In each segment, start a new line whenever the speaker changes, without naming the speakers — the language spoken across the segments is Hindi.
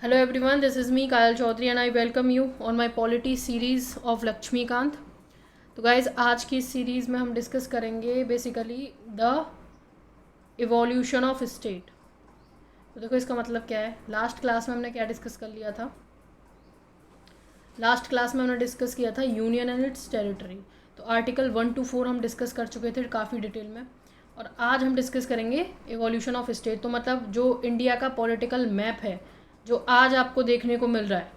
Hello everyone, this is me Kayal Chaudhary and I welcome you on my polity series of Laxmikant. तो गाइज आज की इस सीरीज़ में हम डिस्कस करेंगे basically the evolution of state. तो देखो इसका मतलब क्या है। लास्ट क्लास में हमने क्या डिस्कस कर लिया था। लास्ट क्लास में हमने डिस्कस किया था यूनियन एंड इट्स टेरिटरी। तो आर्टिकल 1 to 4 हम डिस्कस कर चुके थे काफ़ी डिटेल में, और आज हम डिस्कस करेंगे इवोल्यूशन ऑफ स्टेट। तो मतलब जो इंडिया का पॉलिटिकल मैप है जो आज आपको देखने को मिल रहा है,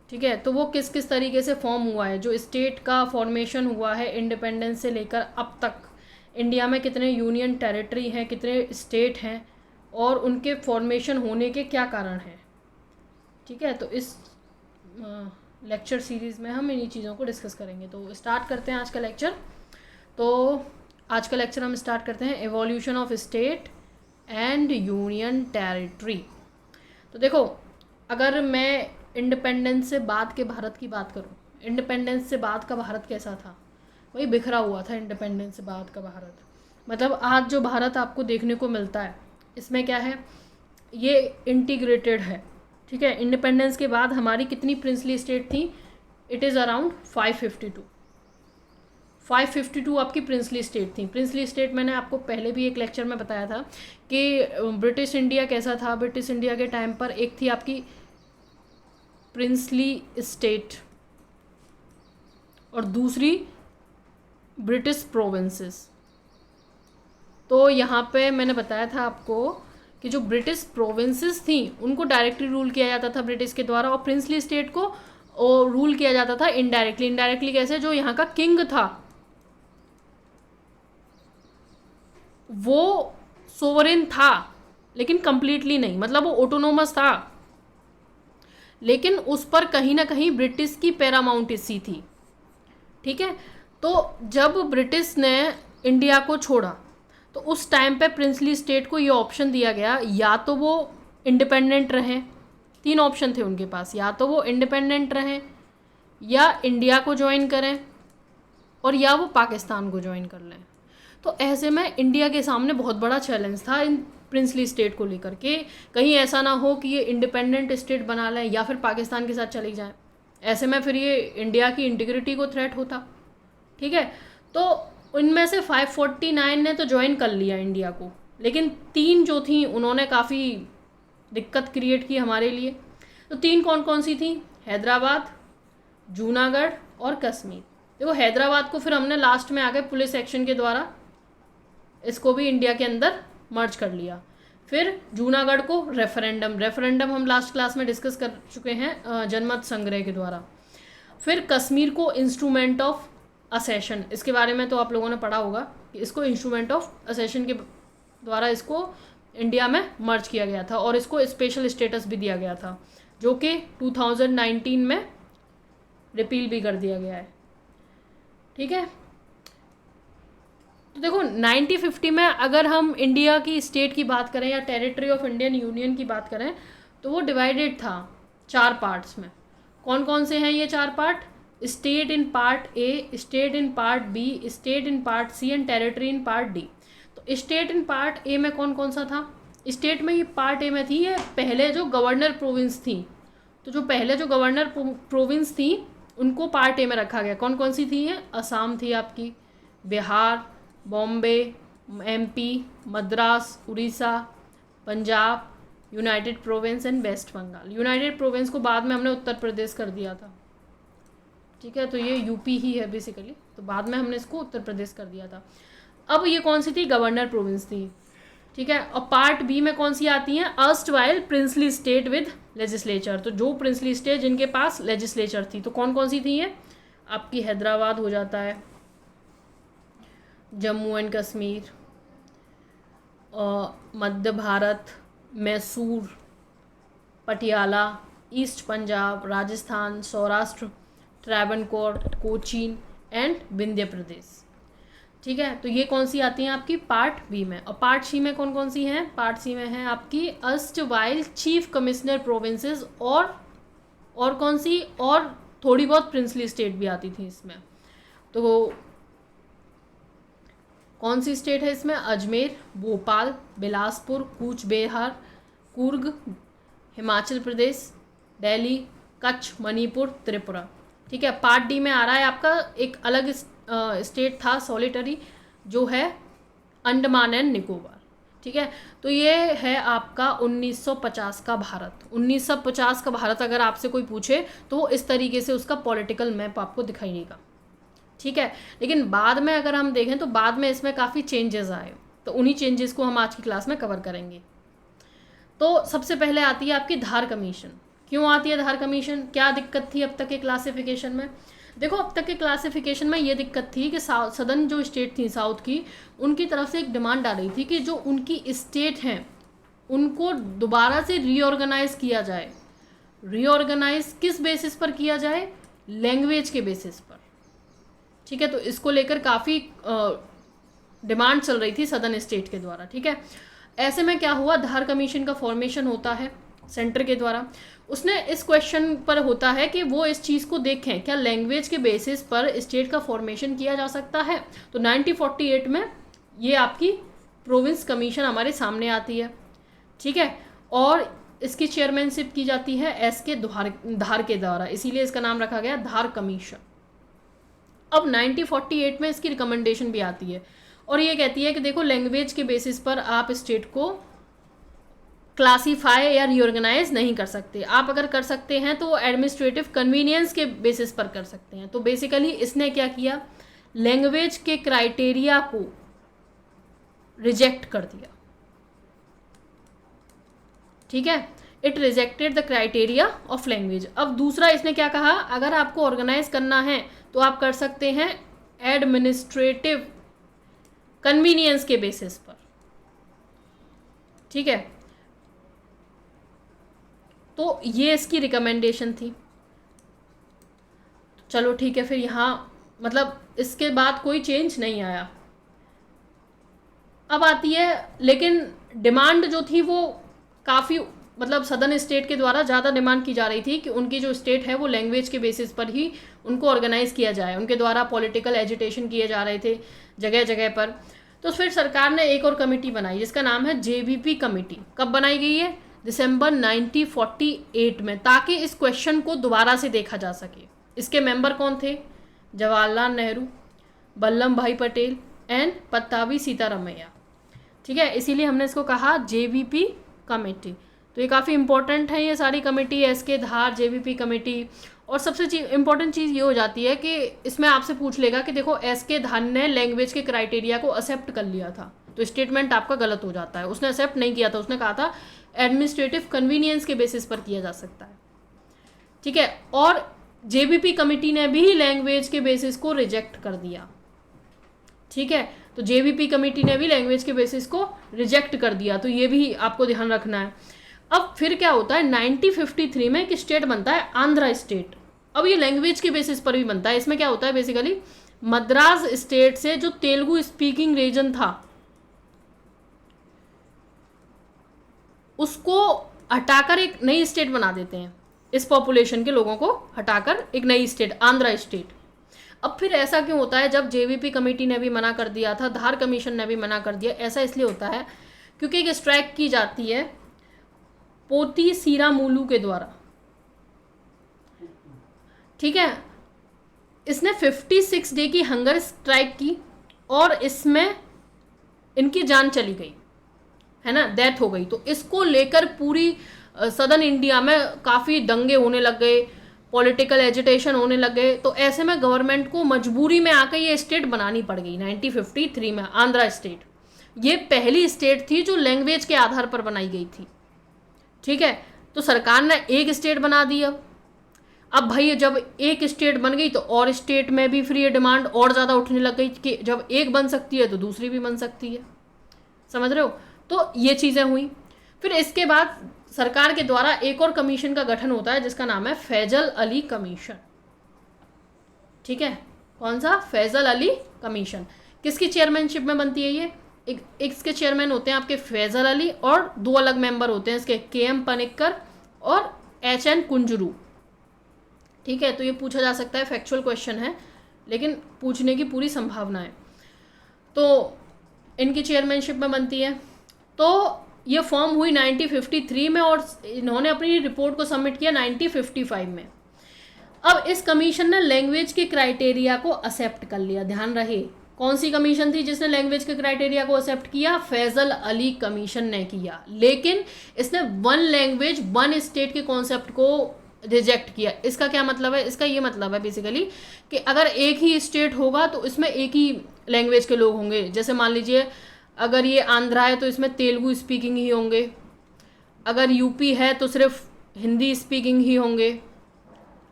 ठीक है, तो वो किस किस तरीके से फॉर्म हुआ है, जो स्टेट का फॉर्मेशन हुआ है इंडिपेंडेंस से लेकर अब तक, इंडिया में कितने यूनियन टेरिटरी हैं, कितने स्टेट हैं और उनके फॉर्मेशन होने के क्या कारण हैं। ठीक है, तो इस लेक्चर सीरीज़ में हम इन्हीं चीज़ों को डिस्कस करेंगे। तो स्टार्ट करते हैं आज का लेक्चर। तो आज का लेक्चर हम स्टार्ट करते हैं evolution of state and union territory. तो देखो, अगर मैं इंडिपेंडेंस से बाद के भारत की बात करूं, इंडिपेंडेंस से बाद का भारत कैसा था, वही बिखरा हुआ था। इंडिपेंडेंस से बाद का भारत मतलब आज जो भारत आपको देखने को मिलता है इसमें क्या है, ये इंटीग्रेटेड है। ठीक है, इंडिपेंडेंस के बाद हमारी कितनी प्रिंसली स्टेट थी, इट इज़ अराउंड 552 आपकी प्रिंसली स्टेट थी। प्रिंसली स्टेट मैंने आपको पहले भी एक लेक्चर में बताया था कि ब्रिटिश इंडिया कैसा था। ब्रिटिश इंडिया के टाइम पर एक थी आपकी प्रिंसली स्टेट और दूसरी ब्रिटिश प्रोविंसेस। तो यहाँ पे मैंने बताया था आपको कि जो ब्रिटिश प्रोविंसेस थी उनको डायरेक्टली रूल किया जाता था ब्रिटिश के द्वारा, और प्रिंसली स्टेट को रूल किया जाता था इनडायरेक्टली। इनडायरेक्टली कैसे, जो यहाँ का किंग था वो सोवरेन था लेकिन कंप्लीटली नहीं, मतलब वो ऑटोनोमस था, लेकिन उस पर कहीं ना कहीं ब्रिटिश की पैरामाउंटेसी थी। ठीक है, तो जब ब्रिटिश ने इंडिया को छोड़ा तो उस टाइम पे प्रिंसली स्टेट को ये ऑप्शन दिया गया, या तो वो इंडिपेंडेंट रहें, तीन ऑप्शन थे उनके पास, या तो वो इंडिपेंडेंट रहें, या इंडिया को ज्वाइन करें, और या वो पाकिस्तान को ज्वाइन कर लें। तो ऐसे में इंडिया के सामने बहुत बड़ा चैलेंज था इन प्रिंसली स्टेट को लेकर के, कहीं ऐसा ना हो कि ये इंडिपेंडेंट स्टेट बना लें या फिर पाकिस्तान के साथ चली जाएं। ऐसे में फिर ये इंडिया की इंटीग्रिटी को थ्रेट होता। ठीक है, तो उनमें से 549 ने तो ज्वाइन कर लिया इंडिया को, लेकिन तीन जो थी उन्होंने काफ़ी दिक्कत क्रिएट की हमारे लिए। तो तीन कौन कौन सी थी, हैदराबाद, जूनागढ़ और कश्मीर। देखो हैदराबाद को फिर हमने लास्ट में आके पुलिस एक्शन के द्वारा इसको भी इंडिया के अंदर मर्ज कर लिया। फिर जूनागढ़ को रेफरेंडम हम लास्ट क्लास में डिस्कस कर चुके हैं जनमत संग्रह के द्वारा। फिर कश्मीर को इंस्ट्रूमेंट ऑफ असेशन, इसके बारे में तो आप लोगों ने पढ़ा होगा कि इसको इंस्ट्रूमेंट ऑफ असेशन के द्वारा इसको इंडिया में मर्ज किया गया था और इसको स्पेशल स्टेटस भी दिया गया था, जो कि 2019 में रिपील भी कर दिया गया है। ठीक है, तो देखो 1950 में अगर हम इंडिया की स्टेट की बात करें या टेरिटरी ऑफ इंडियन यूनियन की बात करें तो वो डिवाइडेड था चार पार्ट्स में। कौन कौन से हैं ये चार part, state in part A, state in part B, state in part C and territory in part D. तो स्टेट इन पार्ट ए में कौन कौन सा था, स्टेट में ये पार्ट ए में थी ये पहले जो गवर्नर प्रोविंस थी। तो जो पहले जो गवर्नर प्रोविंस थी उनको पार्ट ए में रखा गया। कौन कौन सी थी ये, असम थी आपकी, Bihar, Bombay, MP, Madras, Orissa, Punjab, United Province and West Bengal. United Province को बाद में हमने उत्तर प्रदेश कर दिया था। ठीक है, तो ये यूपी ही है बेसिकली, तो बाद में हमने इसको उत्तर प्रदेश कर दिया था। अब ये कौन सी थी, गवर्नर प्रोविंस थी। ठीक है, और पार्ट बी में कौन सी आती हैं, erst while princely state with legislature. तो जो प्रिंसली स्टेट जिनके पास लेजिस्लेचर थी, तो कौन कौन सी थी ये, आपकी हैदराबाद हो जाता है, Jammu and Kashmir, Madhya Bharat, Mysore, Patiala, east Punjab, Rajasthan, Saurashtra, Travancore, Cochin and Vindhya Pradesh. ठीक है, तो ये कौन सी आती हैं आपकी पार्ट बी में। और पार्ट सी में कौन कौन सी हैं, पार्ट सी में है आपकी erst while chief commissioner provinces, और कौन सी, और थोड़ी बहुत प्रिंसली स्टेट भी आती थी इसमें। तो कौन सी स्टेट है इसमें, अजमेर, भोपाल, बिलासपुर, कूच बिहार, कुर्ग, हिमाचल प्रदेश, दिल्ली, कच्छ, मणिपुर, त्रिपुरा। ठीक है, पार्ट डी में आ रहा है आपका एक अलग स्टेट था सॉलिटरी, जो है अंडमान एंड निकोबार। ठीक है, तो ये है आपका 1950 का भारत। 1950 का भारत अगर आपसे कोई पूछे तो वो इस तरीके से उसका पॉलिटिकल मैप आपको दिखाई देगा। ठीक है, लेकिन बाद में अगर हम देखें तो बाद में इसमें काफ़ी चेंजेस आए, तो उन्हीं चेंजेस को हम आज की क्लास में कवर करेंगे। तो सबसे पहले आती है आपकी धार कमीशन। क्यों आती है धार कमीशन? क्या दिक्कत थी अब तक के क्लासिफिकेशन में? देखो, अब तक के क्लासिफिकेशन में ये दिक्कत थी कि सदर्न जो स्टेट थी साउथ की, उनकी तरफ से एक डिमांड आ रही थी कि जो उनकी स्टेट हैं उनको दोबारा से रीऑर्गेनाइज किया जाए। रीऑर्गेनाइज किस बेसिस पर किया जाए? लैंग्वेज के बेसिस पर। ठीक है, तो इसको लेकर काफ़ी डिमांड चल रही थी सदर्न स्टेट के द्वारा। ठीक है, ऐसे में क्या हुआ, धार कमीशन का फॉर्मेशन होता है सेंटर के द्वारा। उसने इस क्वेश्चन पर होता है कि वो इस चीज़ को देखें क्या लैंग्वेज के बेसिस पर स्टेट का फॉर्मेशन किया जा सकता है। तो 1948 में ये आपकी प्रोविंस कमीशन हमारे सामने आती है। ठीक है, और इसकी चेयरमैनशिप की जाती है एस.के. धार के द्वारा, इसीलिए इसका नाम रखा गया धार कमीशन। अब 1948 में इसकी रिकमेंडेशन भी आती है और ये कहती है कि देखो, लैंग्वेज के बेसिस पर आप स्टेट को क्लासीफाई या रीऑर्गेनाइज नहीं कर सकते। आप अगर कर सकते हैं तो एडमिनिस्ट्रेटिव कन्वीनियंस के बेसिस पर कर सकते हैं। तो बेसिकली इसने क्या किया, लैंग्वेज के क्राइटेरिया को रिजेक्ट कर दिया। ठीक है, it rejected the criteria of language. अब दूसरा इसने क्या कहा, अगर आपको ऑर्गेनाइज करना है तो आप कर सकते हैं एडमिनिस्ट्रेटिव कन्वीनियंस के बेसिस पर। ठीक है, तो ये इसकी रिकमेंडेशन थी। चलो ठीक है, फिर यहाँ मतलब इसके बाद कोई चेंज नहीं आया। अब आती है, लेकिन डिमांड जो थी वो काफ़ी मतलब सदर्न स्टेट के द्वारा ज़्यादा डिमांड की जा रही थी कि उनकी जो स्टेट है वो लैंग्वेज के बेसिस पर ही उनको ऑर्गेनाइज किया जाए। उनके द्वारा पॉलिटिकल एजिटेशन किए जा रहे थे जगह जगह पर। तो फिर सरकार ने एक और कमेटी बनाई जिसका नाम है JBP कमेटी। कब बनाई गई है? दिसंबर 1948 में, ताकि इस क्वेश्चन को दोबारा से देखा जा सके। इसके मेंबर कौन थे? जवाहरलाल नेहरू, वल्लभ भाई पटेल एंड पट्टाभी सीतारामैया। ठीक है, इसीलिए हमने इसको कहा JBP कमेटी। तो ये काफ़ी इंपॉर्टेंट है ये सारी कमेटी, एस.के. धार, JBP कमेटी। और सबसे इम्पॉर्टेंट चीज़ ये हो जाती है कि इसमें आपसे पूछ लेगा कि देखो, एस.के. धार ने लैंग्वेज के क्राइटेरिया को एक्सेप्ट कर लिया था, तो स्टेटमेंट आपका गलत हो जाता है। उसने एक्सेप्ट नहीं किया था, उसने कहा था एडमिनिस्ट्रेटिव कन्वीनियंस के बेसिस पर किया जा सकता है। ठीक है, और JBP कमेटी ने भी लैंग्वेज के बेसिस को रिजेक्ट कर दिया। ठीक है, तो JBP कमेटी ने भी लैंग्वेज के बेसिस को रिजेक्ट कर दिया, तो ये भी आपको ध्यान रखना है। अब फिर क्या होता है, 1953 में एक स्टेट बनता है आंध्रा स्टेट। अब ये लैंग्वेज के बेसिस पर भी बनता है। इसमें क्या होता है, बेसिकली मद्रास स्टेट से जो तेलुगु स्पीकिंग रीजन था उसको हटाकर एक नई स्टेट बना देते हैं। इस पॉपुलेशन के लोगों को हटाकर एक नई स्टेट, आंध्रा स्टेट। अब फिर ऐसा क्यों होता है, जब JBP कमेटी ने भी मना कर दिया था, धार कमीशन ने भी मना कर दिया, ऐसा इसलिए होता है क्योंकि एक स्ट्राइक की जाती है पोती सीरामुलू के द्वारा। ठीक है, इसने 56 डे की हंगर स्ट्राइक की और इसमें इनकी जान चली गई, है ना, डेथ हो गई। तो इसको लेकर पूरी सदर्न इंडिया में काफ़ी दंगे होने लग गए, पॉलिटिकल एजिटेशन होने लगे। तो ऐसे में गवर्नमेंट को मजबूरी में आकर ये स्टेट बनानी पड़ गई 1953 में, आंध्रा स्टेट। ये पहली स्टेट थी जो लैंग्वेज के आधार पर बनाई गई थी। ठीक है, तो सरकार ने एक स्टेट बना दी। अब भाई जब एक स्टेट बन गई तो और स्टेट में भी फिर ये डिमांड और ज़्यादा उठने लग गई कि जब एक बन सकती है तो दूसरी भी बन सकती है। समझ रहे हो? तो ये चीज़ें हुई। फिर इसके बाद सरकार के द्वारा एक और कमीशन का गठन होता है जिसका नाम है फैजल अली कमीशन। ठीक है, कौन सा? फैजल अली कमीशन। किसकी चेयरमैनशिप में बनती है ये? एक इसके चेयरमैन होते हैं आपके फैजल अली और दो अलग मेंबर होते हैं इसके, KM पनिक्कर और HN कुंजरू। ठीक है, तो ये पूछा जा सकता है, फैक्चुअल क्वेश्चन है लेकिन पूछने की पूरी संभावना है। तो इनकी चेयरमैनशिप में बनती है। तो ये फॉर्म हुई 1953 में और इन्होंने अपनी रिपोर्ट को सबमिट किया 1955 में। अब इस कमीशन ने लैंग्वेज के क्राइटेरिया को एक्सेप्ट कर लिया। ध्यान रहे, कौन सी कमीशन थी जिसने लैंग्वेज के क्राइटेरिया को एक्सेप्ट किया? फैजल अली कमीशन ने किया। लेकिन इसने वन लैंग्वेज वन स्टेट के कॉन्सेप्ट को रिजेक्ट किया। इसका क्या मतलब है? इसका ये मतलब है बेसिकली कि अगर एक ही स्टेट होगा तो इसमें एक ही लैंग्वेज के लोग होंगे। जैसे मान लीजिए अगर ये आंध्रा है तो इसमें तेलुगु स्पीकिंग ही होंगे, अगर यूपी है तो सिर्फ हिंदी स्पीकिंग ही होंगे,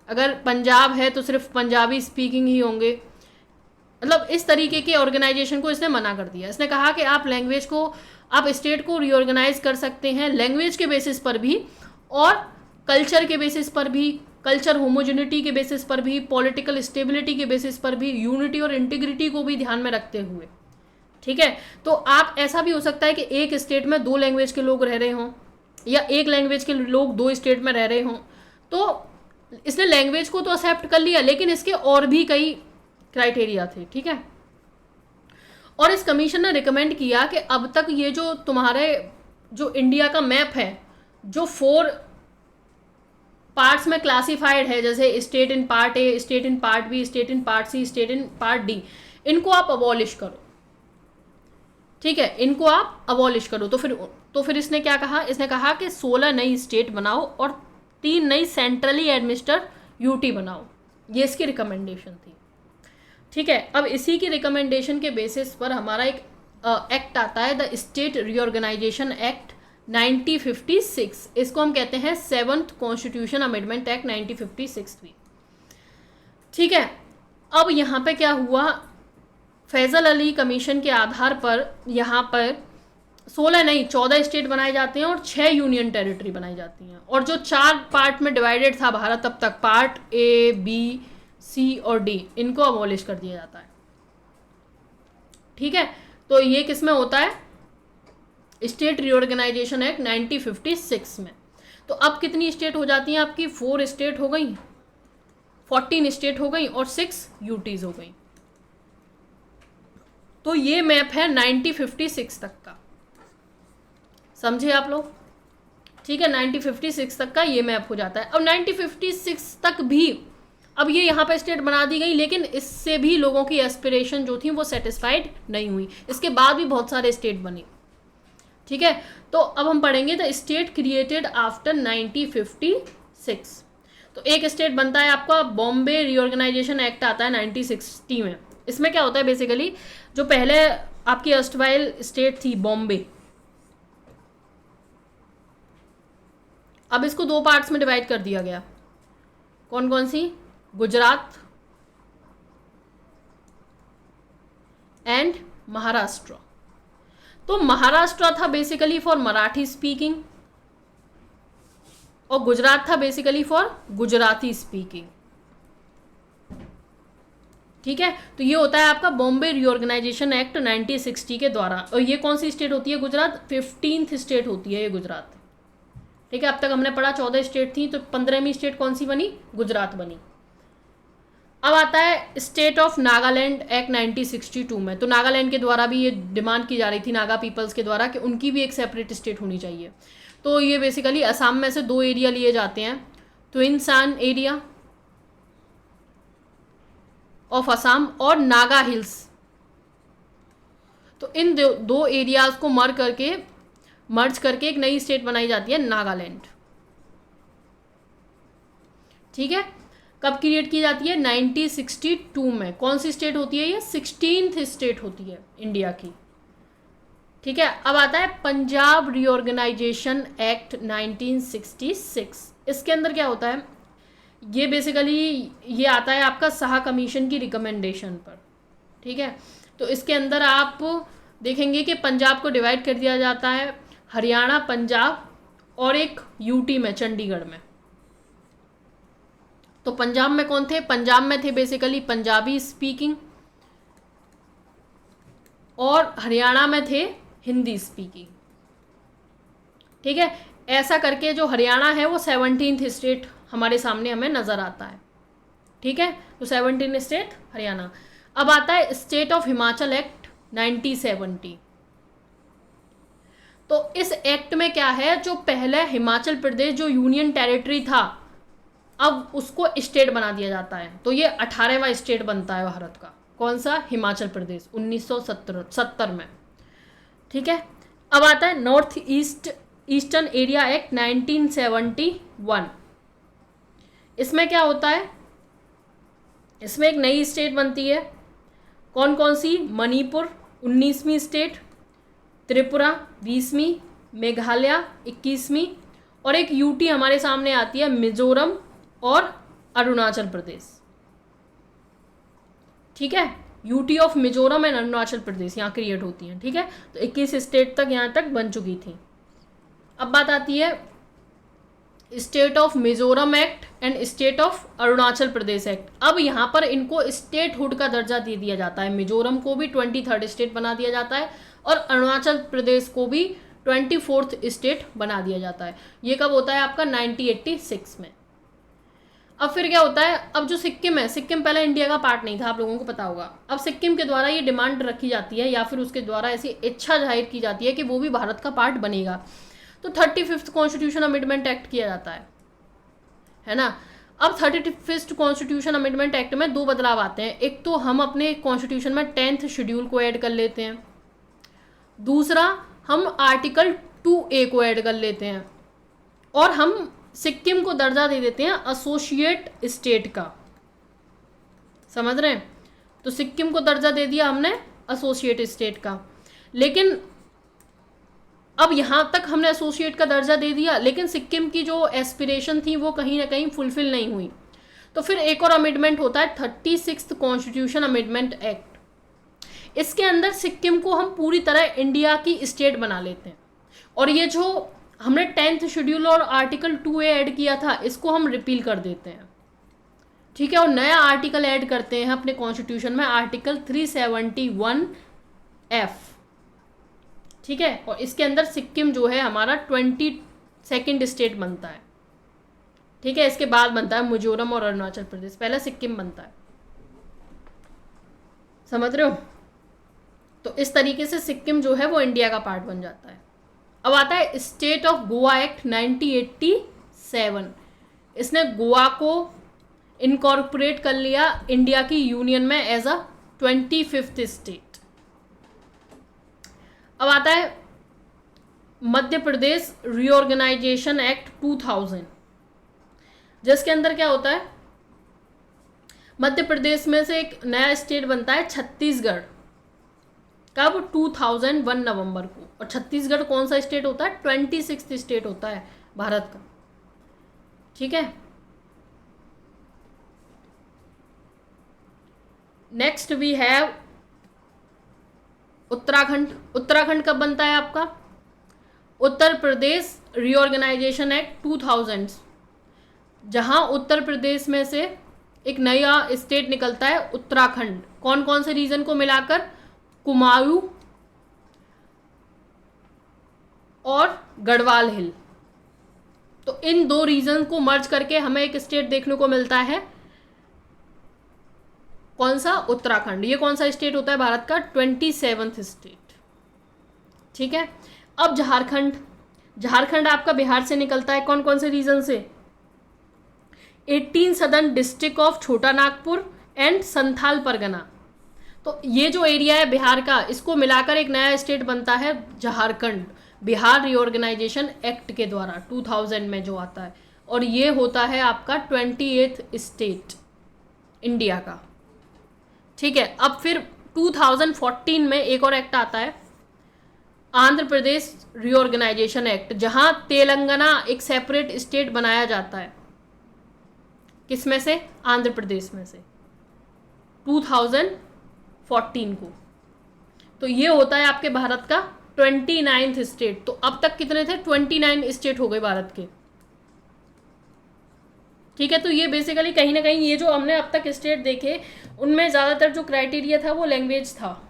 अगर पंजाब है तो सिर्फ पंजाबी स्पीकिंग ही होंगे। मतलब इस तरीके के ऑर्गेनाइजेशन को इसने मना कर दिया। इसने कहा कि आप लैंग्वेज को, आप स्टेट को रीऑर्गेनाइज कर सकते हैं लैंग्वेज के बेसिस पर भी और कल्चर के बेसिस पर भी, कल्चर होमोजेनिटी के बेसिस पर भी, पॉलिटिकल स्टेबिलिटी के बेसिस पर भी, यूनिटी और इंटीग्रिटी को भी ध्यान में रखते हुए। ठीक है, तो आप ऐसा भी हो सकता है कि एक स्टेट में दो लैंग्वेज के लोग रह रहे हों या एक लैंग्वेज के लोग दो स्टेट में रह रहे हों। तो इसने लैंग्वेज को तो एक्सेप्ट कर लिया लेकिन इसके और भी कई क्राइटेरिया थे। ठीक है, और इस कमीशन ने रिकमेंड किया कि अब तक ये जो तुम्हारे जो इंडिया का मैप है जो 4 पार्ट्स में क्लासिफाइड है, जैसे state in part A, state in part B, state in part C, state in part D, इनको आप अबॉलिश करो। ठीक है, इनको आप अबॉलिश करो। तो फिर इसने क्या कहा? इसने कहा कि 16 नई स्टेट बनाओ और 3 नई सेंट्रली एडमिनिस्टर यूटी बनाओ। ये इसकी रिकमेंडेशन थी। ठीक है, अब इसी की रिकमेंडेशन के बेसिस पर हमारा एक एक्ट आता है, द स्टेट रीऑर्गेनाइजेशन एक्ट 1956। इसको हम कहते हैं 7th कॉन्स्टिट्यूशन अमेंडमेंट एक्ट 1956 भी। ठीक है, अब यहाँ पे क्या हुआ? फैजल अली कमीशन के आधार पर यहाँ पर 16 नहीं 14 स्टेट बनाए जाते हैं और 6 यूनियन टेरिटरी बनाई जाती हैं। और जो 4 पार्ट में डिवाइडेड था भारत तब तक, पार्ट ए, बी, सी और डी, इनको अबॉलिश कर दिया जाता है। ठीक है, तो ये किस में होता है? स्टेट रीऑर्गेनाइजेशन एक्ट 1956 में। तो अब कितनी स्टेट हो जाती हैं आपकी? 4 स्टेट हो गई, 14 स्टेट हो गई और 6 यूटीज हो गई। तो ये मैप है 1956 तक का, समझे आप लोग? ठीक है, 1956 तक का ये मैप हो जाता है। अब 1956 तक भी अब ये यहाँ पे स्टेट बना दी गई लेकिन इससे भी लोगों की एस्पिरेशन जो थी वो सेटिस्फाइड नहीं हुई। इसके बाद भी बहुत सारे स्टेट बने। ठीक है, तो अब हम पढ़ेंगे द स्टेट क्रिएटेड आफ्टर 1956। तो एक स्टेट बनता है आपका बॉम्बे रीऑर्गेनाइजेशन एक्ट आता है 1960 में। इसमें क्या होता है बेसिकली, जो पहले आपकी अर्स्टवाइल स्टेट थी बॉम्बे, अब इसको 2 पार्ट्स में डिवाइड कर दिया गया। कौन कौन सी? गुजरात एंड महाराष्ट्र। तो महाराष्ट्र था बेसिकली फॉर मराठी स्पीकिंग और गुजरात था बेसिकली फॉर गुजराती स्पीकिंग। ठीक है, तो ये होता है आपका बॉम्बे रीऑर्गेनाइजेशन एक्ट 1960 के द्वारा। और ये कौन सी स्टेट होती है? गुजरात 15th स्टेट होती है ये गुजरात। ठीक है, अब तक हमने पढ़ा 14 स्टेट थी, तो 15वीं स्टेट कौन सी बनी? गुजरात बनी। अब आता है स्टेट ऑफ नागालैंड एक्ट 1962 में। तो नागालैंड के द्वारा भी ये डिमांड की जा रही थी नागा पीपल्स के द्वारा कि उनकी भी एक सेपरेट स्टेट होनी चाहिए। तो ये बेसिकली असम में से 2 एरिया लिए जाते हैं, ट्विनसान एरिया ऑफ असम और नागा हिल्स। तो इन 2 एरियाज को मर्ज करके एक नई स्टेट बनाई जाती है नागालैंड। ठीक है, कब क्रिएट की जाती है? 1962 में। कौन सी स्टेट होती है ये? 16th स्टेट होती है इंडिया की। ठीक है, अब आता है पंजाब रीऑर्गेनाइजेशन एक्ट 1966। इसके अंदर क्या होता है? ये बेसिकली ये आता है आपका शाह कमीशन की रिकमेंडेशन पर। ठीक है, तो इसके अंदर आप देखेंगे कि पंजाब को डिवाइड कर दिया जाता है हरियाणा, पंजाब और एक यूटी में, चंडीगढ़ में। तो पंजाब में कौन थे? पंजाब में थे बेसिकली पंजाबी स्पीकिंग और हरियाणा में थे हिंदी स्पीकिंग। ठीक है, ऐसा करके जो हरियाणा है वो 17th स्टेट हमारे सामने हमें नज़र आता है। ठीक है, तो 17 स्टेट हरियाणा। अब आता है स्टेट ऑफ हिमाचल एक्ट 1970। तो इस एक्ट में क्या है, जो पहले हिमाचल प्रदेश जो यूनियन टेरिटरी था, अब उसको स्टेट बना दिया जाता है। तो ये 18वां स्टेट बनता है भारत का। कौन सा? हिमाचल प्रदेश 1970 में। ठीक है। अब आता है नॉर्थ ईस्टर्न एरिया एक्ट 1971। इसमें क्या होता है, इसमें एक नई स्टेट बनती है। कौन कौन सी? मणिपुर 19वीं स्टेट, त्रिपुरा 20वीं, मेघालय 21वीं, और एक यूटी हमारे सामने आती है, मिजोरम और अरुणाचल प्रदेश। ठीक है, UT of Mizoram and Arunachal Pradesh यहाँ क्रिएट होती हैं। ठीक है, तो 21 स्टेट तक यहाँ तक बन चुकी थी। अब बात आती है state of Mizoram act and state of Arunachal Pradesh act. अब यहाँ पर इनको स्टेटहुड का दर्जा दे दिया जाता है। मिजोरम को भी 23rd स्टेट बना दिया जाता है और अरुणाचल प्रदेश को भी 24th स्टेट बना दिया जाता है। ये कब होता है आपका? 1986 में। अब फिर क्या होता है, अब जो सिक्किम है, सिक्किम पहले इंडिया का पार्ट नहीं था, आप लोगों को पता होगा। अब सिक्किम के द्वारा ये डिमांड रखी जाती है या फिर उसके द्वारा ऐसी इच्छा जाहिर की जाती है कि वो भी भारत का पार्ट बनेगा। तो 35th कॉन्स्टिट्यूशन अमेंडमेंट एक्ट किया जाता है ना। अब 35th कॉन्स्टिट्यूशन अमेंडमेंट एक्ट में दो बदलाव आते हैं। एक तो हम अपने कॉन्स्टिट्यूशन में 10th शेड्यूल को ऐड कर लेते हैं, दूसरा हम आर्टिकल 2A को ऐड कर लेते हैं, और हम सिक्किम को दर्जा दे देते हैं एसोसिएट स्टेट का। समझ रहे हैं? तो सिक्किम को दर्जा दे दिया हमने एसोसिएट स्टेट का। लेकिन अब यहाँ तक हमने एसोसिएट का दर्जा दे दिया, लेकिन सिक्किम की जो एस्पिरेशन थी वो कहीं ना कहीं फुलफिल नहीं हुई। तो फिर एक और अमेंडमेंट होता है 36th कॉन्स्टिट्यूशन अमेंडमेंट एक्ट। इसके अंदर सिक्किम को हम पूरी तरह इंडिया की स्टेट बना लेते हैं, और ये जो हमने 10th शेड्यूल और आर्टिकल 2A ऐड किया था, इसको हम रिपील कर देते हैं। ठीक है, और नया आर्टिकल ऐड करते हैं अपने कॉन्स्टिट्यूशन में, आर्टिकल 371F। ठीक है, और इसके अंदर सिक्किम जो है हमारा 22nd स्टेट बनता है। ठीक है, इसके बाद बनता है मिजोरम और अरुणाचल प्रदेश, पहले सिक्किम बनता है। समझ रहे हो? तो इस तरीके से सिक्किम जो है वो इंडिया का पार्ट बन जाता है। अब आता है स्टेट ऑफ गोवा एक्ट 1987। इसने गोवा को इनकॉर्पोरेट कर लिया इंडिया की यूनियन में एज अ 25th स्टेट। अब आता है मध्य प्रदेश रीऑर्गेनाइजेशन एक्ट 2000, जिसके अंदर क्या होता है, मध्य प्रदेश में से एक नया स्टेट बनता है छत्तीसगढ़। कब? 2001 नवंबर को। और छत्तीसगढ़ कौन सा स्टेट होता है? 26th स्टेट होता है भारत का। ठीक है, next we have Uttarakhand. Uttarakhand कब बनता है आपका? उत्तर प्रदेश रीऑर्गेनाइजेशन एक्ट 2000, जहां उत्तर प्रदेश में से एक नया स्टेट निकलता है उत्तराखंड। कौन कौन से रीजन को मिलाकर? कुमाऊं और गढ़वाल हिल। तो इन दो रीजन को मर्ज करके हमें एक स्टेट देखने को मिलता है। कौन सा? उत्तराखंड। ये कौन सा स्टेट होता है भारत का? 27th state. ठीक है, अब झारखंड। झारखंड आपका बिहार से निकलता है। कौन कौन से रीजन से? 18 सदर्न डिस्ट्रिक्ट ऑफ छोटा नागपुर एंड संथाल परगना। तो ये जो एरिया है बिहार का, इसको मिलाकर एक नया स्टेट बनता है झारखंड, बिहार रीऑर्गेनाइजेशन एक्ट के द्वारा 2000 में जो आता है, और ये होता है आपका 28th स्टेट इंडिया का। ठीक है, अब फिर 2014 में एक और एक्ट आता है, आंध्र प्रदेश रीऑर्गेनाइजेशन एक्ट, जहां तेलंगाना एक सेपरेट स्टेट बनाया जाता है। किसमें से? आंध्र प्रदेश में से, 2014 को। तो ये होता है आपके भारत का 29th स्टेट। तो अब तक कितने थे? 29 स्टेट हो गए भारत के। ठीक है, तो ये बेसिकली कहीं ना कहीं ये जो हमने अब तक स्टेट देखे, उनमें ज़्यादातर जो क्राइटेरिया था वो लैंग्वेज था,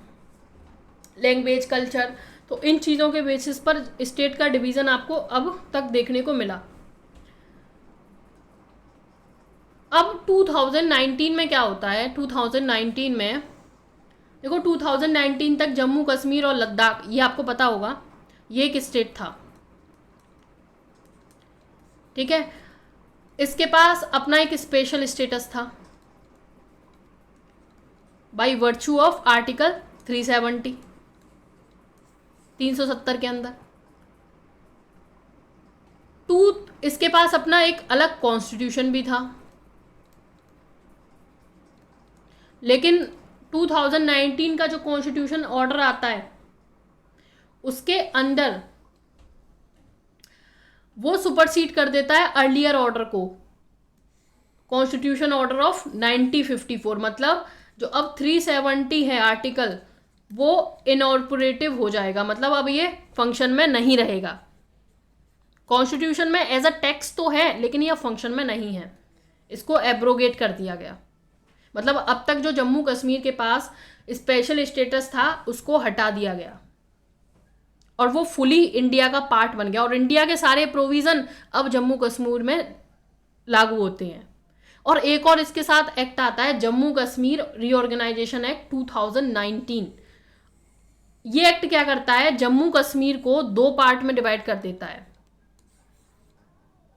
लैंग्वेज, कल्चर। तो इन चीज़ों के बेसिस पर स्टेट का डिवीज़न आपको अब तक देखने को मिला। अब 2019 में क्या होता है? 2019 में देखो, 2019 तक जम्मू कश्मीर और लद्दाख, ये आपको पता होगा, ये एक स्टेट था, ठीक है। इसके पास अपना एक स्पेशल स्टेटस था बाय वर्च्यू ऑफ आर्टिकल 370, 370 के अंदर। इसके पास अपना एक अलग कॉन्स्टिट्यूशन भी था, लेकिन 2019 का जो कॉन्स्टिट्यूशन ऑर्डर आता है उसके अंदर वो सुपरसीड कर देता है अर्लियर ऑर्डर को, कॉन्स्टिट्यूशन ऑर्डर ऑफ 1954। मतलब जो अब 370 है आर्टिकल, वो इनऑर्पोरेटिव हो जाएगा, मतलब अब ये फंक्शन में नहीं रहेगा। कॉन्स्टिट्यूशन में एज अ टेक्स्ट तो है लेकिन यह फंक्शन में नहीं है, इसको एब्रोगेट कर दिया गया। मतलब अब तक जो जम्मू कश्मीर के पास स्पेशल स्टेटस था उसको हटा दिया गया और वो फुली इंडिया का पार्ट बन गया, और इंडिया के सारे प्रोविज़न अब जम्मू कश्मीर में लागू होते हैं। और एक और इसके साथ एक्ट आता है, जम्मू कश्मीर रीऑर्गेनाइजेशन एक्ट 2019। ये एक्ट क्या करता है, जम्मू कश्मीर को 2 पार्ट में डिवाइड कर देता है,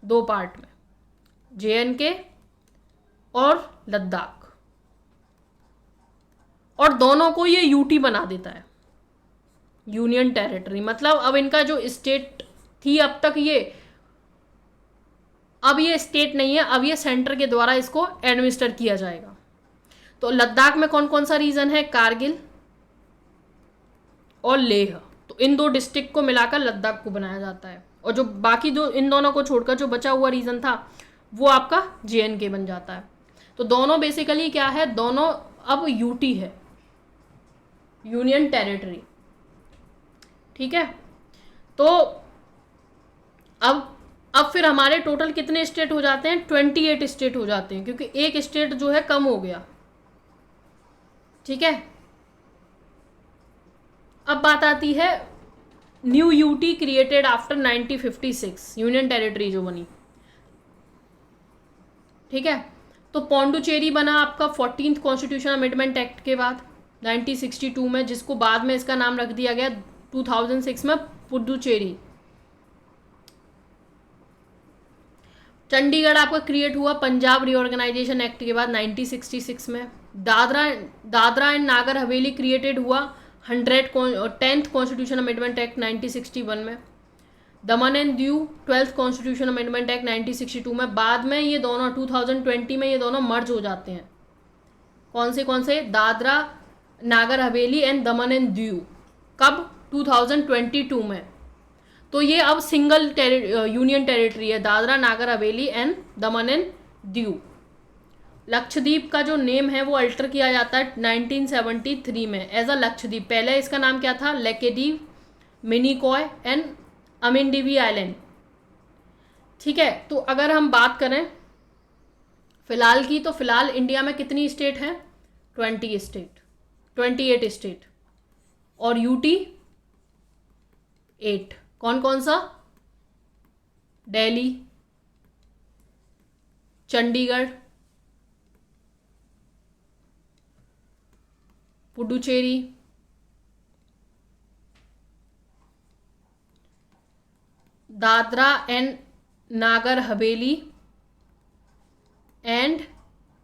2 पार्ट में, JNK और लद्दाख, और दोनों को ये यूटी बना देता है, यूनियन टेरिटरी। मतलब अब इनका जो स्टेट थी अब तक, अब ये स्टेट नहीं है, अब ये सेंटर के द्वारा इसको एडमिनिस्टर किया जाएगा। तो लद्दाख में कौन कौन सा रीजन है, कारगिल और लेह, तो इन 2 डिस्ट्रिक्ट को मिलाकर लद्दाख को बनाया जाता है, और जो बाकी जो इन दोनों को छोड़कर जो बचा हुआ रीजन था वो आपका JNK बन जाता है। तो दोनों बेसिकली क्या है, दोनों अब यूटी है, यूनियन टेरिटरी, ठीक है। तो अब फिर हमारे टोटल कितने स्टेट हो जाते हैं, 28 स्टेट हो जाते हैं, क्योंकि एक स्टेट जो है कम हो गया, ठीक है। अब बात आती है new UT created after 1956, union territory जो बनी, ठीक है। तो पौंडुचेरी बना आपका 14th कॉन्स्टिट्यूशन अमेंडमेंट एक्ट के बाद 1962 में, जिसको बाद में इसका नाम रख दिया गया 2006 में पुडुचेरी। चंडीगढ़ आपका क्रिएट हुआ पंजाब रीऑर्गेनाइजेशन एक्ट के बाद 1966 में। दादरा एंड नागर हवेली क्रिएटेड हुआ 10th कॉन्स्टिट्यूशन अमेंडमेंट एक्ट 1961 में। दमन and Diu 12th constitution amendment act 1962 में। बाद में ये दोनों 2020 में ये दोनों मर्ज हो जाते हैं। कौन से Dadra Nagar Haveli and Daman and Diu, कब, 2022 में। तो ये अब सिंगल यूनियन टेरिटरी है, Dadra Nagar Haveli and Daman and Diu. Lakshadweep का जो नेम है वो अल्टर किया जाता है 1973 में एज अ लक्षद्वीप। पहले इसका नाम क्या था, लेकेदीव, मिनिकॉय एंड अमिंडीवी आइलैंड, ठीक है। तो अगर हम बात करें फिलहाल की, तो फिलहाल इंडिया में कितनी स्टेट हैं, 28 स्टेट, और यूटी 8। कौन कौन सा, Delhi, Chandigarh, Puducherry, Dadra and Nagar Haveli and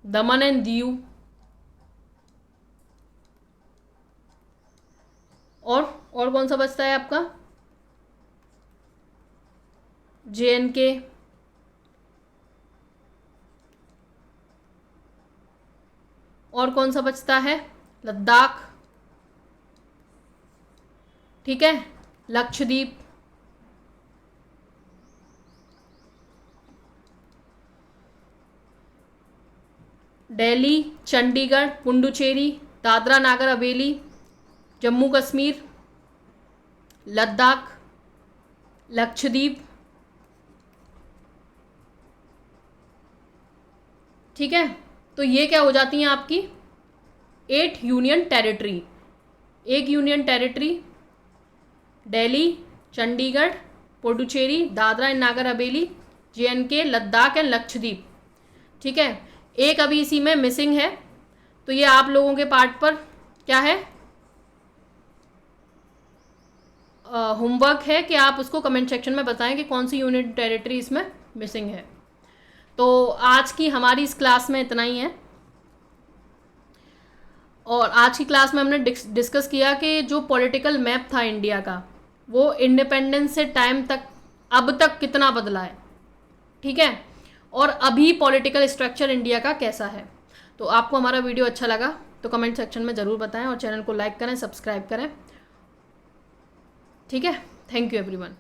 Daman and Diu, और कौन सा बचता है आपका, JNK, और कौन सा बचता है, लद्दाख, ठीक है, लक्षद्वीप, दिल्ली, चंडीगढ़, पुडुचेरी, दादरा नागर हवेली, जम्मू कश्मीर, लद्दाख, लक्षद्वीप, ठीक है। तो ये क्या हो जाती हैं आपकी 8 यूनियन टेरिटरी। एक union territory Delhi, Chandigarh, Puducherry, Dadra and Nagar Haveli, JNK, Ladakh and Lakshadweep, ठीक है। एक अभी इसी में मिसिंग है, तो ये आप लोगों के पार्ट पर क्या है, होमवर्क है कि आप उसको कमेंट सेक्शन में बताएं कि कौन सी यूनियन टेरिटरी इसमें मिसिंग है। तो आज की हमारी इस क्लास में इतना ही है, और आज की क्लास में हमने डिस्कस किया कि जो पॉलिटिकल मैप था इंडिया का, वो इंडिपेंडेंस से टाइम तक अब तक कितना बदला है, ठीक है, और अभी पॉलिटिकल स्ट्रक्चर इंडिया का कैसा है। तो आपको हमारा वीडियो अच्छा लगा तो कमेंट सेक्शन में ज़रूर बताएं और चैनल को लाइक करें, सब्सक्राइब करें, ठीक है। Thank you everyone.